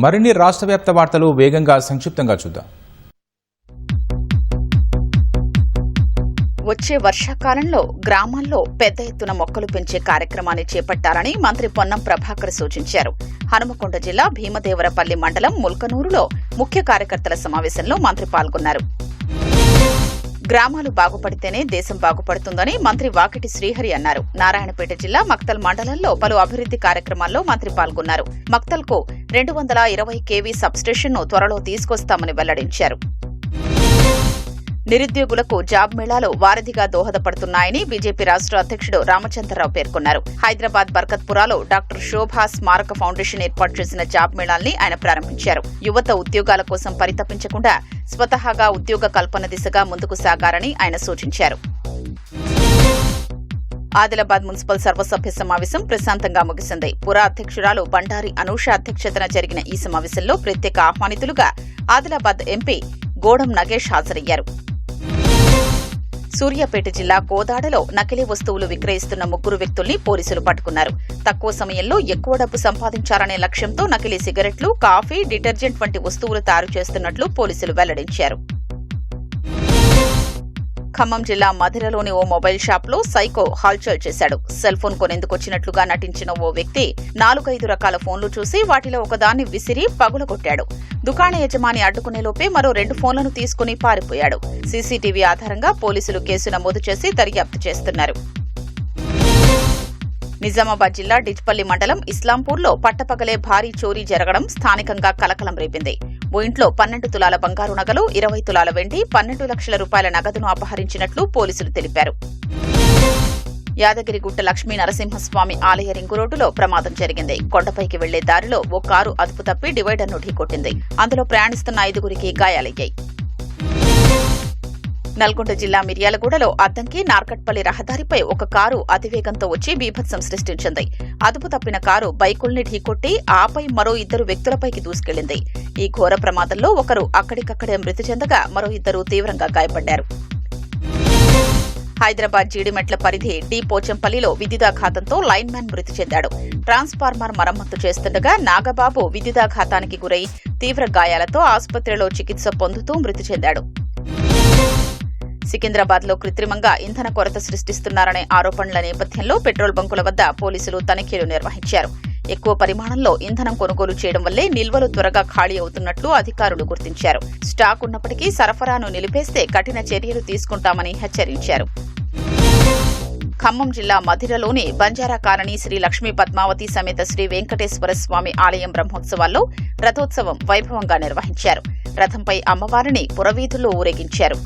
మరిన్ని రాష్ట్ర వ్యాప్త వార్తలు వేగంగా సంక్షిప్తంగా చూద్దాం. వచ్చే వర్షాకాలంలో గ్రామాల్లో పెద్ద ఎత్తున మొక్కలు పెంచే కార్యక్రమాన్ని చేపట్టాలని మంత్రి పొన్నం ప్రభాకర్ సూచించారు. హనుమకొండ జిల్లా భీమదేవరపల్లి మండలం ముల్కనూరులో ముఖ్య కార్యకర్తల సమావేశంలో మంత్రి పాల్గొన్నారు. గ్రామాలు బాగుపడితేనే దేశం బాగుపడుతుందని మంత్రి వాకిటి శ్రీహరి అన్నారు. నారాయణపేట జిల్లా మక్తల్ మండలంలో పలు అభివృద్ది కార్యక్రమాల్లో మంత్రి పాల్గొన్నారు. మక్తల్కు 220 kV సబ్స్టేషన్ను త్వరలో తీసుకొస్తామని వెల్లడించారు. నిరుద్యోగులకు జాబ్ మేళాలు వారధిగా దోహదపడుతున్నాయని బీజేపీ రాష్ట్ర అధ్యక్షుడు రామచంద్రరావు పేర్కొన్నారు. హైదరాబాద్ బర్కత్పురాలో డాక్టర్ శోభా స్మారక ఫౌండేషన్ ఏర్పాటు చేసిన జాబ్ మేళాల్ని ఆయన ప్రారంభించారు. యువత ఉద్యోగాల కోసం పరితపించకుండా స్వతహాగా ఉద్యోగ కల్పన దిశగా ముందుకు సాగారని ఆయన సూచించారు. ఆదిలాబాద్ మున్సిపల్ సర్వసభ్య సమావేశం ప్రశాంతంగా ముగిసింది. పురా అధ్యక్షురాలు బండారి అనూష అధ్యక్షతన జరిగిన ఈ సమావేశంలో ప్రత్యేక ఆహ్వానితులుగా ఆదిలాబాద్ ఎంపీ గోడం నగేష్ హాజరయ్యారు. సూర్యాపేట జిల్లా కోదాడలో నకిలీ వస్తువులు విక్రయిస్తున్న 3 వ్యక్తుల్ని పోలీసులు పట్టుకున్నారు. తక్కువ సమయంలో ఎక్కువ డబ్బు సంపాదించాలనే లక్ష్యంతో నకిలీ సిగరెట్లు, కాఫీ, డిటర్జెంట్ వంటి వస్తువులు తయారు చేస్తున్నట్లు పోలీసులు వెల్లడించారు. ఖమ్మం జిల్లా మధిరలోని ఓ మొబైల్ షాప్లో సైకో హల్చల్ చేశాడు. సెల్ ఫోన్ కొనేందుకొచ్చినట్లుగా నటించిన ఓ వ్యక్తి 4-5 రకాల ఫోన్లు చూసి వాటిలో ఒకదాన్ని విసిరి పగులగొట్టాడు. దుకాణ యజమాని అడ్డుకునేలోపే మరో 2 ఫోన్లను తీసుకుని పారిపోయాడు. సీసీటీవీ ఆధారంగా పోలీసులు కేసు నమోదు చేసి దర్యాప్తు చేస్తున్నారు. నిజామాబాద్ జిల్లా డిచ్పల్లి మండలం ఇస్లాంపూర్లో పట్టపగలే భారీ చోరీ జరగడం స్థానికంగా కలకలం రేపింది. ఓ ఇంట్లో 12 తులాల బంగారు నగలు, 20 తులాల వెండి, 12 లక్షల రూపాయల నగదును అపహరించినట్లు పోలీసులు తెలిపారు. యాదగిరిగుట్ట లక్ష్మీ నరసింహస్వామి ఆలయ రింగు రోడ్డులో ప్రమాదం జరిగింది. కొండపైకి వెళ్లే దారిలో ఓ కారు అదుపు తప్పి డివైడర్ను ఢీకొట్టింది. అందులో ప్రయాణిస్తున్న 5గురికి గాయాలయ్యాయి. నల్గొండ జిల్లా మిర్యాలగూడలో అద్దంకి నార్కట్పల్లి రహదారిపై ఒక కారు అతివేగంతో వచ్చి బీభత్సం సృష్టించింది. అదుపు తప్పిన కారు బైకుల్ని ఢీకొట్టి ఆపై మరో 2 వ్యక్తులపైకి దూసుకెళ్లింది. ఈ ఘోర ప్రమాదంలో ఒకరు అక్కడికక్కడే మృతి చెందగా మరో 2 తీవ్రంగా గాయపడ్డారు. హైదరాబాద్ జీడిమెట్ల పరిధి డి పోచంపల్లిలో విద్యుదాఘాతంతో లైన్మ్యాన్ మృతి చెందాడు. ట్రాన్స్ఫార్మర్ మరమ్మతు చేస్తుండగా నాగబాబు విద్యుదాఘాతానికి గురై తీవ్ర గాయాలతో ఆసుపత్రిలో చికిత్స పొందుతూ మృతి చెందాడు. సికింద్రాబాద్ లో కృత్రిమంగా ఇంధన కొరత సృష్టిస్తున్నారనే ఆరోపణల నేపథ్యంలో పెట్రోల్ బంకుల వద్ద పోలీసులు తనిఖీలు నిర్వహించారు. ఎక్కువ పరిమాణంలో ఇంధనం కొనుగోలు చేయడం వల్లే నిల్వలు త్వరగా ఖాళీ అవుతున్నట్లు అధికారులు గుర్తించారు. స్టాక్ ఉన్నప్పటికీ సరఫరాను నిలిపేస్తే కఠిన చర్యలు తీసుకుంటామని హెచ్చరించారు. ఖమ్మం జిల్లా మధిరలోని బంజారా కాలనీ శ్రీ లక్ష్మీ పద్మావతి సమేత శ్రీ వెంకటేశ్వర స్వామి ఆలయం బ్రహ్మోత్సవాల్లో రథోత్సవం వైభవంగా నిర్వహించారు. రథంపై అమ్మవారిని పురవీధుల్లో ఊరేగించారు.